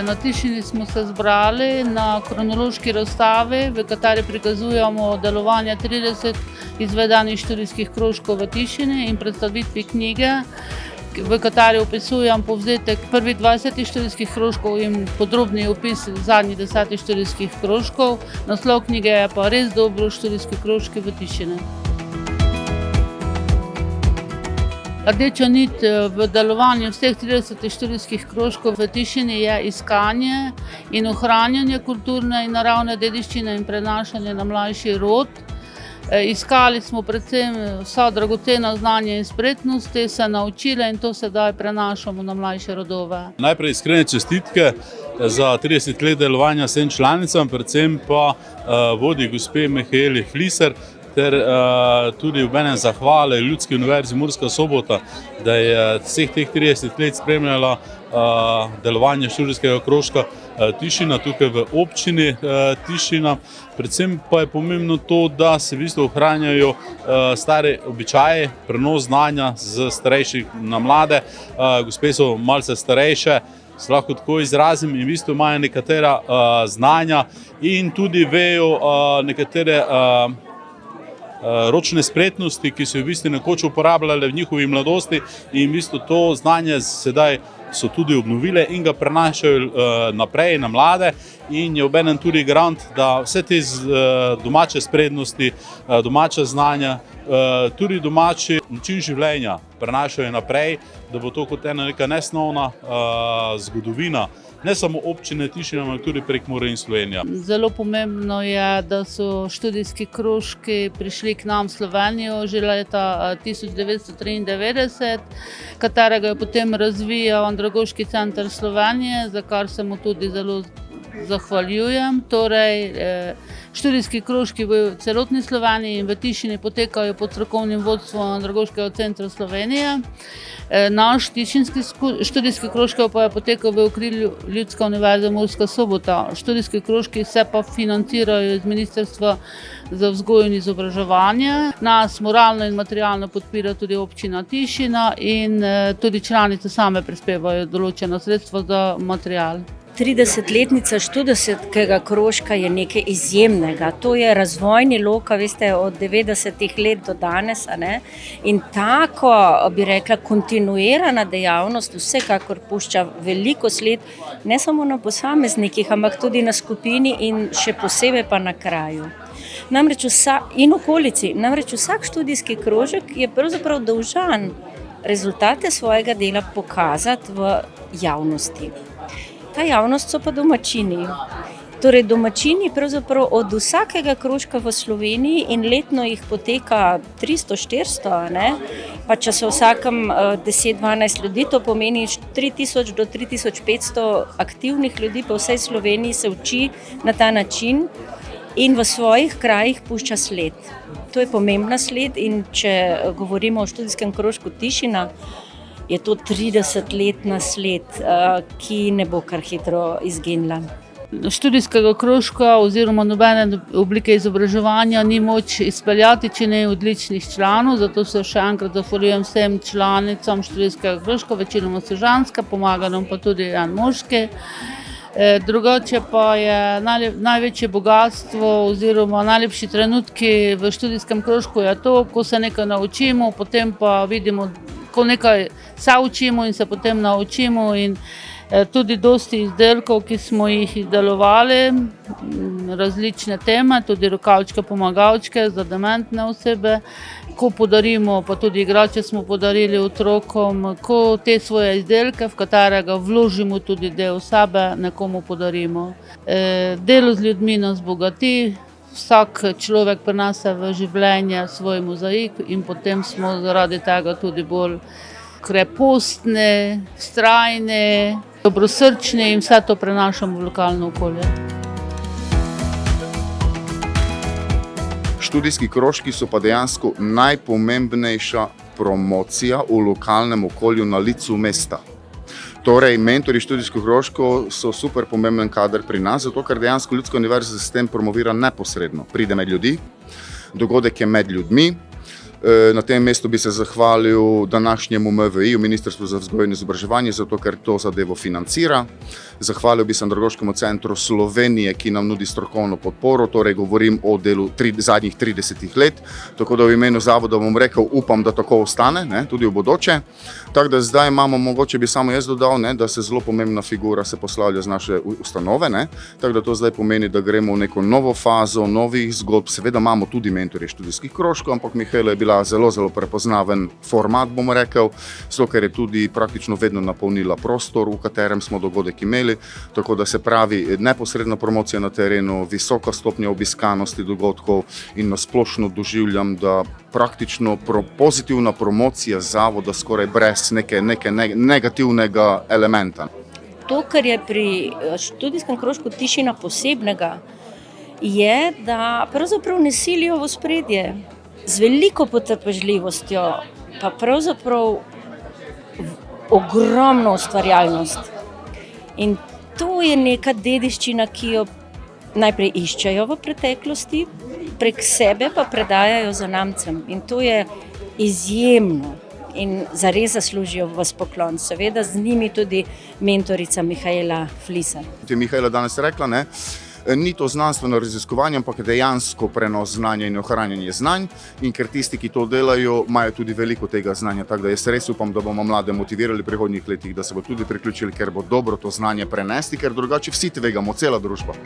Na Tišini smo se zbrali na kronološki razstavi, v kateri prikazujemo delovanje 30 izvedenih študijskih krožkov v Tišini in predstavitvi knjige, v kateri opisujem povzetek prvih 20 študijskih krožkov in podrobni opis zadnjih 10 študijskih krožkov. Naslov knjige je pa Res dobro študijski krožki v Tišini. Rdeča nit v delovanju vseh 30 študijskih krožkov v Tišini je iskanje in ohranjanje kulturne in naravne dediščine in prenašanje na mlajši rod. Iskali smo predvsem vsa dragocena znanja in spretnosti, se naučili in to sedaj prenašamo na mlajše rodove. Najprej iskrene čestitke za 30 let delovanja vsem članicam, predvsem pa vodi gospe Mihaeli Fliser, ter tudi obenem zahvale Ljudski univerzi Murska Sobota, da je vseh teh 30 let spremljala delovanje študijskega krožka Tišina tukaj v občini Tišina. Predvsem pa je pomembno to, da se v bistvu ohranjajo stare običaje, prenos znanja z starejših na mlade. Gospe so malce starejše, se lahko tako izrazim, in v bistvu imajo nekatera znanja in tudi vejo nekatere ročne spretnosti, ki so v bistvu nekoč uporabljale v njihovi mladosti, in v bistvu to znanje sedaj so tudi obnovile in ga prenašajo naprej na mlade, in je obenem tudi garant, da vse te domače spretnosti, domača znanja, tudi domači način življenja prenašajo naprej, da bo to kot ena neka nesnovna zgodovina, ne samo občine Tišina, ampak tudi Prekmurje in Slovenija. Zelo pomembno je, da so študijski krožki prišli k nam v Slovenijo že leta 1993, katerega je potem razvijal Andragoški center Slovenije, za kar se mu tudi zelo zahvaljujem. Torej, študijski krožki v celotni Sloveniji in v Tišini potekajo pod strokovnim vodstvom Andragoškega centra Slovenije. Naš tišinski študijski krožki pa je potekal v okrilju Ljudske univerze Murska Sobota. Študijski krožki se pa financirajo iz Ministrstva za vzgojo in izobraževanje. Nas moralno in materialno podpira tudi občina Tišina in tudi članice same prispevajo določena sredstva za material. 30-letnica študijskega krožka je nekaj izjemnega. To je razvojni lok, veste, od 90-ih let do danes. In tako, bi rekla, kontinuirana dejavnost vsekakor pušča veliko sled, ne samo na posameznikih, ampak tudi na skupini in še posebej pa na kraju. In okolici. Namreč vsak študijski krožek je pravzaprav dolžan rezultate svojega dela pokazati v javnosti. Ta javnost so pa domačini. Torej domačini pravzaprav od vsakega krožka v Sloveniji in letno jih poteka 300-400, pa če so vsakem 10-12 ljudi, to pomeni 3000 do 3500 aktivnih ljudi po vsej Sloveniji se uči na ta način in v svojih krajih pušča sled. To je pomembna sled in če govorimo o študijskem krožku Tišina, je to 30-letna sled, ki ne bo kar hitro izginila. Študijskega krožka oziroma nobene oblike izobraževanja ni moč izpeljati, če ne odličnih članov, zato se še enkrat zahvaljujem vsem članicam študijskega krožka, večinoma so ženske, pomaga nam pa tudi en moški. Drugače pa je največje bogatstvo oziroma najlepši trenutki v študijskem krožku je to, ko se nekaj naučimo, potem pa vidimo, ko nekaj se učimo in se potem naučimo, in tudi dosti izdelkov, ki smo jih izdelovali, različne teme, tudi rokavčke, pomagavčke za dementne osebe, ko podarimo, pa tudi igrače smo podarili otrokom, ko te svoje izdelke, v katerega vložimo tudi del sebe, nekomu podarimo. Delo z ljudmi nas bogati, vsak človek prinese v življenje svoj mozaik in potem smo zaradi tega tudi bolj krepostni, vztrajni, dobrosrčni in vse to prenašamo v lokalno okolje. Študijski krožki so pa dejansko najpomembnejša promocija v lokalnem okolju na licu mesta. Torej, mentori študijskih krožkov so super pomemben kader pri nas, zato ker dejansko Ljudska univerza s tem promovira neposredno. Pride med ljudi, dogodek je med ljudmi, Na tem mestu bi se zahvalil današnjemu MVI, Ministrstvu za vzgojo in izobraževanje, zato ker to zadevo financira. Zahvalil bi se Andragoškemu centru Slovenije, ki nam nudi strokovno podporo, torej govorim o delu zadnjih 30 let, tako da v imenu zavoda bom rekel, upam, da tako ostane, ne, tudi v bodoče. Tako da zdaj imamo, mogoče bi samo jaz dodal, ne, da se zelo pomembna figura se poslavlja z naše ustanove, ne, tako da to zdaj pomeni, da gremo v neko novo fazo, novih zgodb. Seveda imamo tudi mentorje študijskih krožkov, ampak Mihaela je bila zelo, zelo prepoznaven format, bomo rekel, zato ker je tudi praktično vedno napolnila prostor, v katerem smo dogodek imeli, tako da se pravi neposredna promocija na terenu, visoka stopnja obiskanosti dogodkov in nasplošno doživljam, da praktično pozitivna promocija zavoda skoraj brez neke negativnega elementa. To, kar je pri študijskem krožku Tišina posebnega, je, da pravzaprav ne silijo v ospredje z veliko potrpežljivostjo, pa pravzaprav ogromno ustvarjalnost. In to je neka dediščina, ki jo najprej iščejo v preteklosti, prek sebe pa predajajo zanamcem. In to je izjemno in zares zaslužijo vas poklon. Seveda z njimi tudi mentorica Mihaela Fliser. Kot je Mihaela danes rekla, ne, ni to znanstveno raziskovanje, ampak dejansko prenos znanja in ohranjanje znanj. In ker tisti, ki to delajo, imajo tudi veliko tega znanja. Tako da jaz res upam, da bomo mlade motivirali v prihodnjih letih, da se bo tudi priključili, ker bo dobro to znanje prenesti, ker drugače vsi tvegamo, cela družba.